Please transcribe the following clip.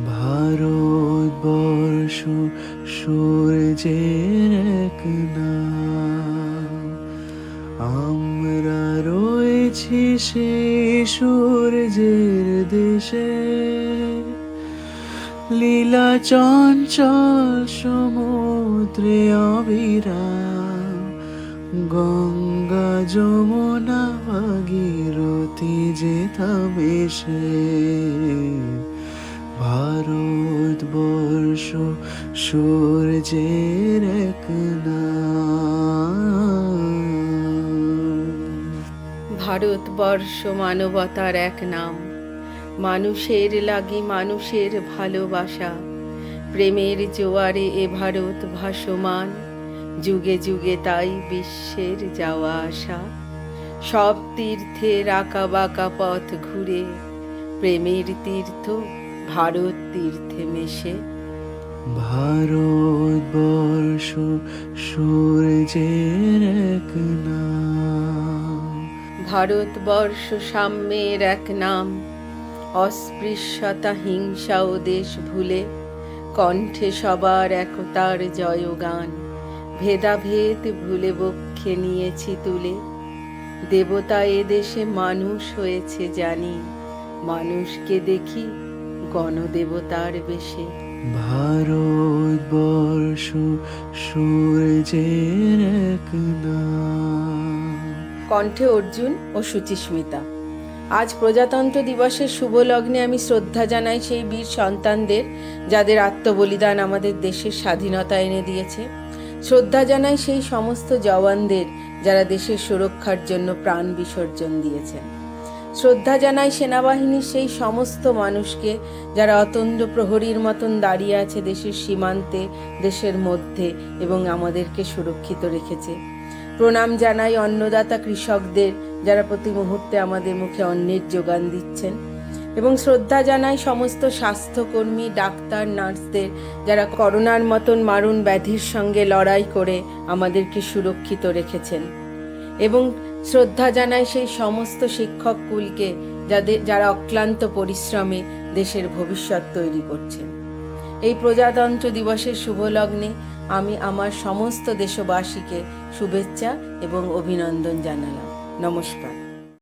ভারতবর্ষ সূর্যের এক নাম, আমরা রয়েছি সেই সূর্যের দেশে। লীলা চঞ্চল সমুদ্রে অবিরাম, গঙ্গা যমুনা ভাগীরথী যেথা মেশে। ভারতবর্ষ সূর্যের এক নাম। ভারতবর্ষ মানবতার এক নাম, মানুষের লাগি মানুষের ভালোবাসা। প্রেমের জোয়ারে এ ভারত ভাসমান, যুগে যুগে তাই বিশ্বের যাওয়া আসা। সব তীর্থের আঁকা বাঁকা পথ ঘুরে, প্রেমের তীর্থ ভারত তীর্থে মেশে। ভারতবর্ষ সূর্যের এক নাম। ভারতবর্ষ সাম্যের এক নাম, অস্পৃশ্যতা হিংসা ও দেশ ভুলে কণ্ঠে সবার একতার জয়গান। ভেদাভেদ ভুলে বক্ষে নিয়েছি তুলে, দেবতা এদেশে মানুষ হয়েছে জানি। মানুষকে দেখি গণদেবতার বেশে। ভারতবর্ষ সূর্যের এক নাম। কণ্ঠে অর্জুন ও সুচিস্মিতা। আজ প্রজাতন্ত্র দিবসের শুভ লগ্নে আমি শ্রদ্ধা জানাই সেই বীর সন্তানদের, যাদের আত্মবলিদান আমাদের দেশের স্বাধীনতা এনে দিয়েছে। শ্রদ্ধা জানাই সেই সমস্ত জওয়ানদের, যারা দেশের সুরক্ষার জন্য প্রাণ বিসর্জন দিয়েছেন। শ্রদ্ধা জানাই সেনাবাহিনীর সেই সমস্ত মানুষকে, যারা অতন্দ্র প্রহরীর মতন দাঁড়িয়ে আছে দেশের সীমান্তে, দেশের মধ্যে, এবং আমাদেরকে সুরক্ষিত রেখেছে। প্রণাম জানাই অন্নদাতা কৃষকদের, যারা প্রতি মুহূর্তে আমাদের মুখে অন্নের যোগান দিচ্ছেন। এবং শ্রদ্ধা জানাই সমস্ত স্বাস্থ্যকর্মী, ডাক্তার, নার্সদের, যারা করোনার মতন মারণ ব্যাধির সঙ্গে লড়াই করে আমাদেরকে সুরক্ষিত রেখেছেন। এবং শ্রদ্ধা জানাই সেই সমস্ত শিক্ষক কুলকে, যারা অক্লান্ত পরিশ্রমে দেশের ভবিষ্যৎ তৈরি করছেন। এই প্রজাতন্ত্র দিবসের শুভ লগ্নে আমি আমার সমস্ত দেশবাসীকে শুভেচ্ছা এবং অভিনন্দন জানালাম। নমস্কার।